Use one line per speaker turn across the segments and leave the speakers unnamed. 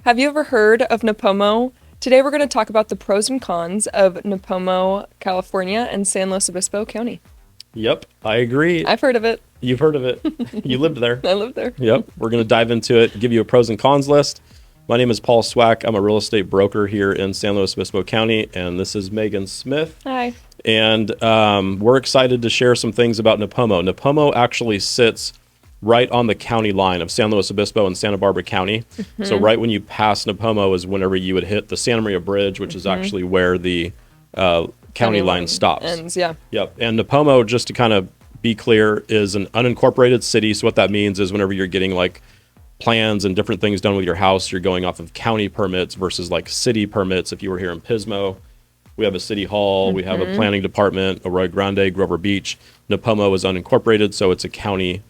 Have you ever heard of Nipomo? Today we're going to talk about the pros and cons of Nipomo, California, and San Luis Obispo County.
Yep, I agree.
I've heard of it.
You've heard of it. You lived there.
I live there.
Yep, we're going to dive into it, give you a pros and cons list. My name is PaulSwack. I'm a real estate broker here in San Luis Obispo County, and this is Megan Smith.
Hi.
And we're excited to share some things about Nipomo. Nipomo actually sits right on the county line of San Luis Obispo and Santa Barbara County. Mm-hmm. So right when you pass Nipomo is whenever you would hit the Santa Maria Bridge, which is actually where the county line stops.
Ends, yeah.
Yep. And Nipomo, just to kind of be clear, is an unincorporated city. So what that means is whenever you're getting like plans and different things done with your house, you're going off of county permits versus like city permits. If you were here in Pismo, we have a city hall, we have a planning department, Arroyo Grande, Grover Beach. Nipomo is unincorporated, so it's a county,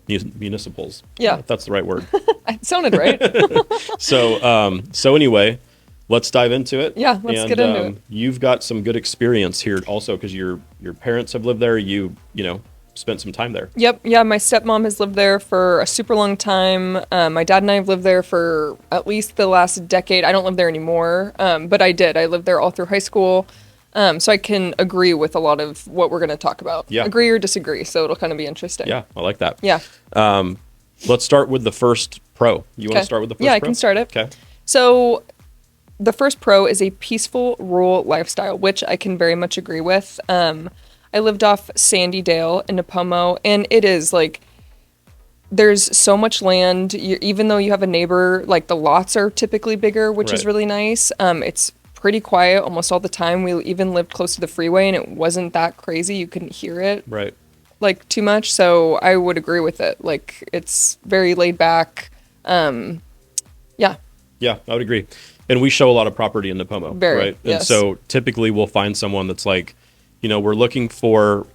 municipals.
Yeah.
If that's the right word.
It sounded right.
So anyway, let's dive into it.
Yeah, let's get into it.
You've got some good experience here also because your parents have lived there. You spent some time there.
Yep. Yeah, my stepmom has lived there for a super long time. My dad and I have lived there for at least the last decade. I don't live there anymore, but I did. I lived there all through high school. So I can agree with a lot of what we're going to talk about.
Yeah.
Agree or disagree. So it'll kind of be interesting.
Yeah, I like that.
Yeah.
Let's start with the first pro. You want to start with the first pro?
Yeah, I can start it.
Okay.
So the first pro is a peaceful rural lifestyle, which I can very much agree with. I lived off Sandy Dale in Nipomo, and it is like there's so much land. Even though you have a neighbor, like the lots are typically bigger, which is really nice. It's pretty quiet almost all the time. We even lived close to the freeway, and it wasn't that crazy. You couldn't hear it like too much. So I would agree with it. Like it's very laid back. Yeah,
I would agree. And we show a lot of property in Nipomo, right?
Yes.
And so typically we'll find someone that's like, we're looking for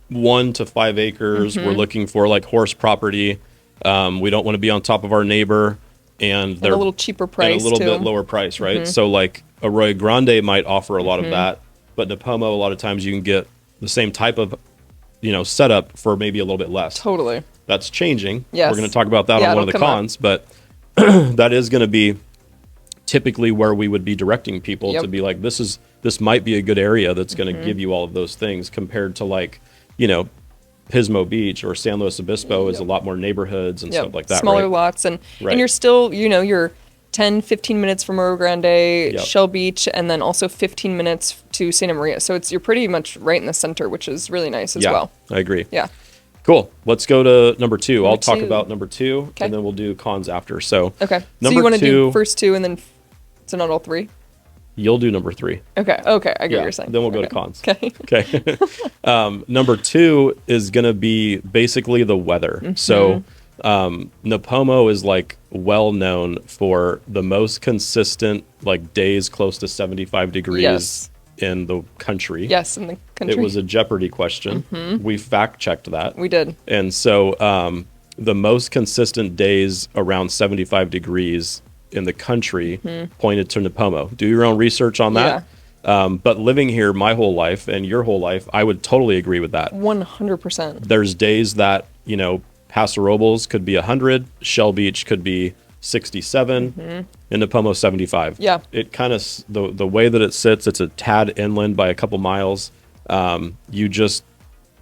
1 to 5 acres. We're looking for like horse property. We don't want to be on top of our neighbor, and they're
a little cheaper price,
and a little bit lower price, right? So like Arroyo Grande might offer a lot of that, but Nipomo, a lot of times you can get the same type of, setup for maybe a little bit less.
Totally.
That's changing.
Yes.
We're going to talk about that on one of the cons, but that is going to be typically where we would be directing people to be like, this might be a good area that's going to give you all of those things compared to like, Pismo Beach or San Luis Obispo is a lot more neighborhoods and stuff like that.
Smaller lots. And you're still, you're 10, 15 minutes from Rio Grande, Shell Beach, and then also 15 minutes to Santa Maria. So you're pretty much right in the center, which is really nice as well.
I agree.
Yeah.
Cool. Let's go to number 2. I'll talk about number 2, and then we'll do cons after. So
so you want to do first 2 and then, so not all 3?
You'll do number 3.
Okay. I get what you're saying.
Then we'll go to cons.
Okay.
Number 2 is going to be basically the weather. So Nipomo is like well known for the most consistent like days close to 75 degrees in the country.
Yes, in the country.
It was a Jeopardy question. We fact checked that.
We did.
And so the most consistent days around 75 degrees in the country pointed to Nipomo. Do your own research on that. But living here my whole life and your whole life, I would totally agree with that.
100%.
There's days that, Paso Robles could be 100, Shell Beach could be 67, and Nipomo 75.
Yeah.
It kind of, the way that it sits, it's a tad inland by a couple miles. You just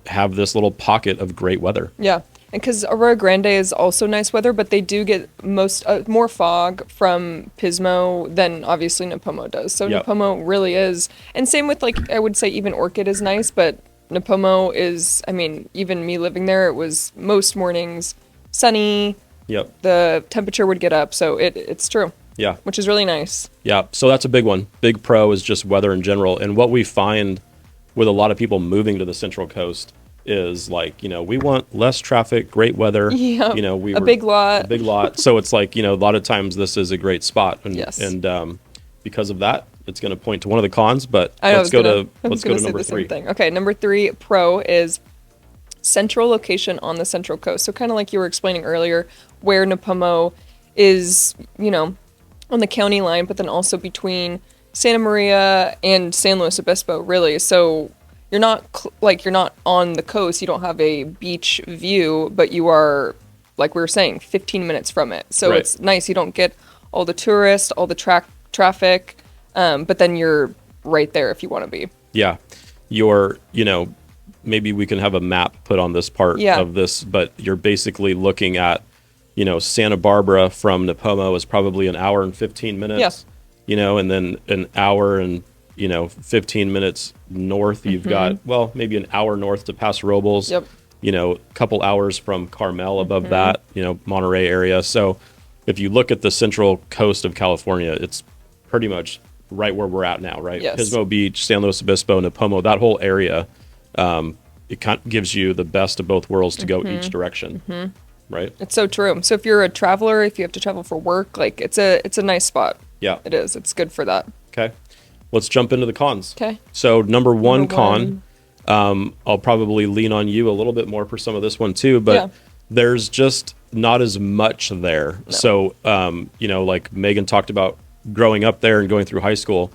have this little pocket of great weather.
Yeah. And because Arroyo Grande is also nice weather, but they do get more fog from Pismo than obviously Nipomo does. So Nipomo really is, and same with like I would say even Orchid is nice, but Nipomo is. I mean, even me living there, it was most mornings sunny.
Yep.
The temperature would get up, so it's true.
Yeah.
Which is really nice.
Yeah. So that's a big one. Big pro is just weather in general, and what we find with a lot of people moving to the Central Coast is like, we want less traffic, great weather.
Yeah. A big lot.
So it's like, a lot of times this is a great spot. And,
yes.
And because of that, it's going to point to one of the cons, but let's go to number 3.
Okay. Number 3 pro is central location on the Central Coast. So kind of like you were explaining earlier, where Nipomo is, on the county line, but then also between Santa Maria and San Luis Obispo, really. So you're not on the coast. You don't have a beach view, but you are like we were saying, 15 minutes from it. So
Right.
it's nice. You don't get all the tourists, all the traffic, but then you're right there if you want to be.
Yeah. Maybe we can have a map put on this part
Yeah.
of this, but you're basically looking at, Santa Barbara from Nipomo is probably an hour and 15 minutes, and then an hour and, 15 minutes north. You've got, well, maybe an hour north to Paso Robles,
Yep.
a couple hours from Carmel above that, Monterey area. So if you look at the central coast of California, it's pretty much right where we're at now, right?
Yes.
Pismo Beach, San Luis Obispo, Nipomo, that whole area, it kind of gives you the best of both worlds to go each direction, right?
It's so true. So if you're a traveler, if you have to travel for work, like it's a nice spot.
Yeah.
It is. It's good for that.
Okay. Let's jump into the cons.
Okay.
So number one
Number
con, I'll probably lean on you a little bit more for some of this one too, but
Yeah.
there's just not as much there.
No.
So, like Megan talked about growing up there and going through high school,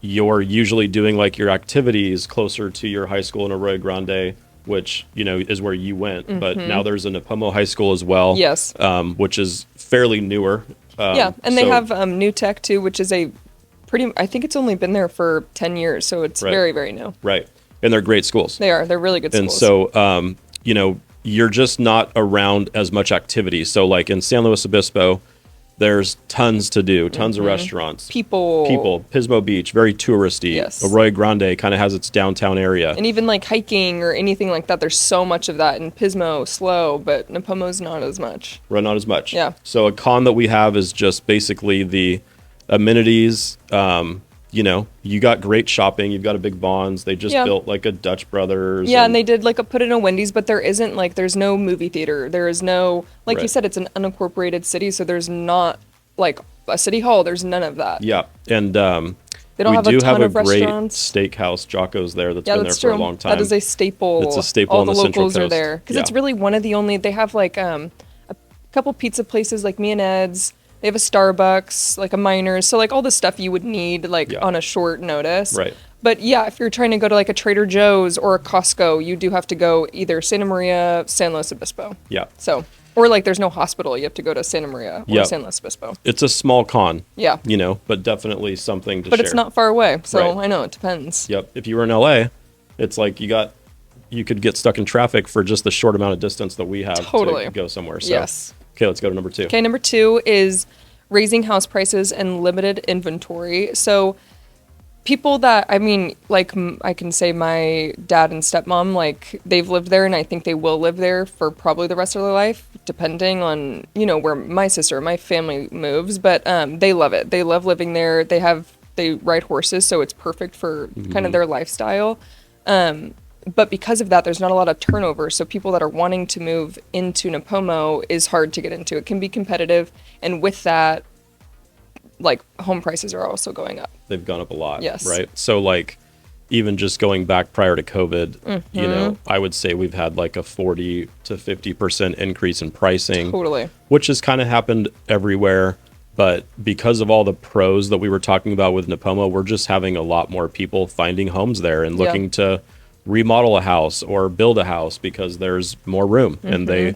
you're usually doing like your activities closer to your high school in Arroyo Grande, which, is where you went. But now there's a Nipomo High School as well.
Yes.
Which is fairly newer.
Yeah, and they
so-
have New Tech too, which is I think it's only been there for 10 years, so it's
Right.
very, very new.
Right. And they're great schools.
They are. They're really good
And
schools.
so, you're just not around as much activity. So like in San Luis Obispo, there's tons to do, tons of restaurants. People, Pismo Beach, very touristy.
Yes.
Arroyo Grande kind of has its downtown area.
And even like hiking or anything like that, there's so much of that. And Pismo, slow, but Nipomo's not as much.
Right, not as much.
Yeah.
So a con that we have is just basically the amenities. You got great shopping. You've got a big Vons. They just
Yeah.
built like a Dutch Brothers.
Yeah, and they did like put in a Wendy's, but there's no movie theater. There is no, like you
Right.
said, it's an unincorporated city, so there's not like a city hall. There's none of that.
Yeah, and
They don't
we
have
do
a ton
have a
of
great
restaurants.
steakhouse, Jocko's there, that's
Yeah,
been there
that's
for
true.
a long time.
That is a staple.
It's a staple
All
on
the
the Central
locals are
Coast.
there because it's
Yeah.
really one of the only. They have like a couple pizza places like Me and Ed's. They have a Starbucks, like a Miners, so like all the stuff you would need like
Yeah.
on a short notice.
Right.
But yeah, if you're trying to go to like a Trader Joe's or a Costco, you do have to go either Santa Maria, San Luis Obispo.
Yeah.
So, or like there's no hospital, you have to go to Santa Maria or
Yep.
San Luis Obispo.
It's a small con.
Yeah.
But definitely something to
But
share.
it's not far away, so
Right.
I know it depends.
Yep. If you were in LA, it's like you could get stuck in traffic for just the short amount of distance that we have
Totally.
to go somewhere. So,
Yes.
Okay, let's go to number two.
Okay, number 2 is raising house prices and limited inventory. So people that, I can say my dad and stepmom, like they've lived there and I think they will live there for probably the rest of their life, depending on, where my family moves, but they love it. They love living there. They ride horses, so it's perfect for kind of their lifestyle. But because of that, there's not a lot of turnover. So people that are wanting to move into Nipomo is hard to get into. It can be competitive. And with that, like home prices are also going up.
They've gone up a lot.
Yes.
Right. So like even just going back prior to COVID, I would say we've had like a 40 to 50% increase in pricing.
Totally.
Which has kind of happened everywhere. But because of all the pros that we were talking about with Nipomo, we're just having a lot more people finding homes there and looking to remodel a house or build a house because there's more room and they,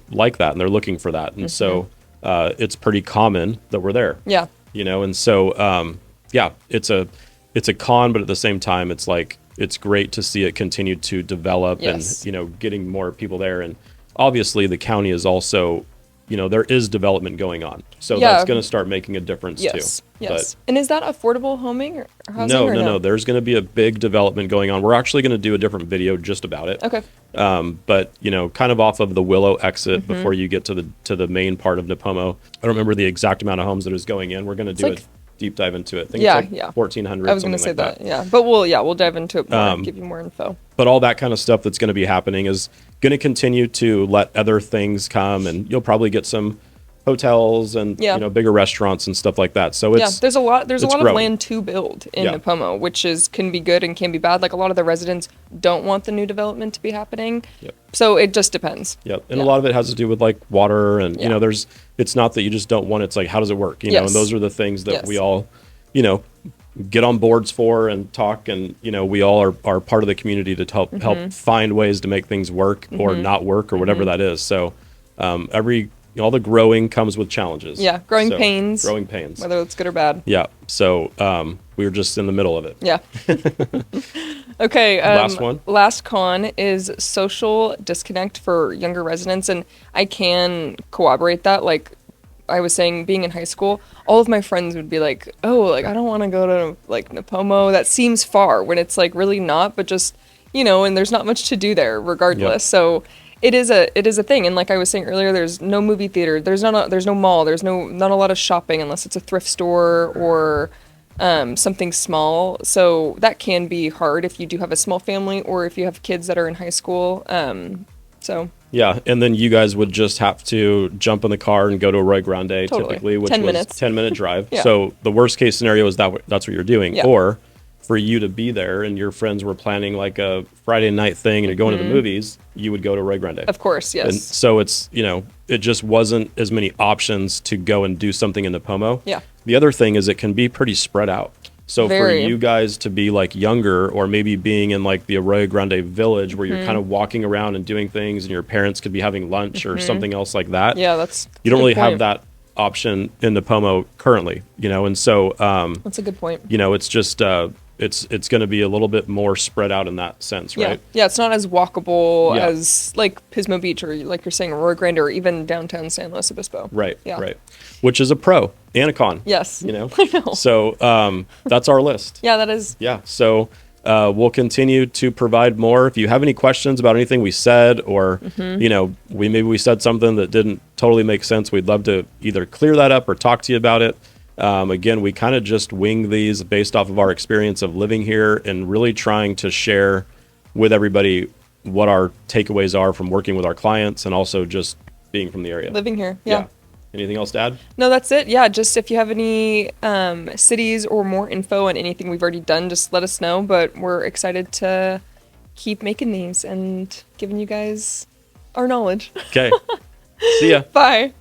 like that and they're looking for that. And so it's pretty common that we're there.
Yeah.
And so, it's a con, but at the same time, it's like, it's great to see it continue to develop
Yes.
and, getting more people there. And obviously the county is also, there is development going on. So
Yeah.
that's going to start making a difference
Yes.
too.
Yes. And is that affordable homing or housing?
No,
or
no. There's going to be a big development going on. We're actually going to do a different video just about it.
Okay.
But kind of off of the Willow exit
Mm-hmm.
before you get to the main part of Nipomo. I don't remember the exact amount of homes that is going in. We're going to do
like-
a deep dive into it. I think
Yeah,
it's like
yeah.
1,400.
I was going to
something
say
like
that. Yeah. But we'll dive into it more and give you more info.
But all that kind of stuff that's going to be happening is going to continue to let other things come, and you'll probably get some hotels and
Yeah.
bigger restaurants and stuff like that. So it's
There's a lot
it's
of
growing.
land to build in
Yeah.
Nipomo, which can be good and can be bad. Like a lot of the residents don't want the new development to be happening.
Yep.
So it just depends.
Yep. And
Yeah.
a lot of it has to do with like water and,
Yeah.
it's not that you just don't want it. It's like, how does it work?
Yes.
And those are the things that
Yes.
we all, get on boards for and talk, and we all are part of the community to help find ways to make things work or not work or whatever that is. So all the growing comes with challenges.
Yeah, growing pains.
Growing pains.
Whether it's good or bad.
Yeah. So we were just in the middle of it.
Yeah. Okay.
Last one.
Last con is social disconnect for younger residents, and I can corroborate that. Like I was saying, being in high school, all of my friends would be like, "Oh, like I don't want to go to like Nipomo. That seems far," when it's like really not, but just and there's not much to do there regardless.
Yep.
So it is a thing, and like I was saying earlier, there's no movie theater, there's no mall, there's not a lot of shopping unless it's a thrift store or something small. So that can be hard if you do have a small family or if you have kids that are in high school.
Yeah, and then you guys would just have to jump in the car and go to Arroyo Grande,
Totally.
typically, which
10
was
minutes.
10-minute drive.
Yeah.
So the worst case scenario is that's what you're doing.
Yeah.
Or for you to be there and your friends were planning like a Friday night thing and you're going to the movies, you would go to Arroyo Grande.
Of course, yes.
And so it's, it just wasn't as many options to go and do something in Nipomo.
Yeah.
The other thing is it can be pretty spread out. So
Very.
for you guys to be like younger or maybe being in like the Arroyo Grande village where you're kind of walking around and doing things and your parents could be having lunch or something else like that.
Yeah, that's
You don't
a good
really have
point.
that option in Nipomo currently, and so
That's a good point.
it's just it's going to be a little bit more spread out in that sense,
Yeah.
right?
Yeah, it's not as walkable
Yeah.
as like Pismo Beach or like you're saying Arroyo Grande or even downtown San Luis Obispo.
Right.
Yeah.
Right. Which is a pro and a con.
Yes.
I know.
know.
So that's our list.
Yeah, that is.
Yeah. So we'll continue to provide more. If you have any questions about anything we said, or we said something that didn't totally make sense, we'd love to either clear that up or talk to you about it. Again, we kind of just wing these based off of our experience of living here and really trying to share with everybody what our takeaways are from working with our clients and also just being from the area.
Living here. Yeah.
Anything else to add?
No, that's it. Yeah, just if you have any cities or more info on anything we've already done, just let us know. But we're excited to keep making these and giving you guys our knowledge.
Okay. See ya.
Bye.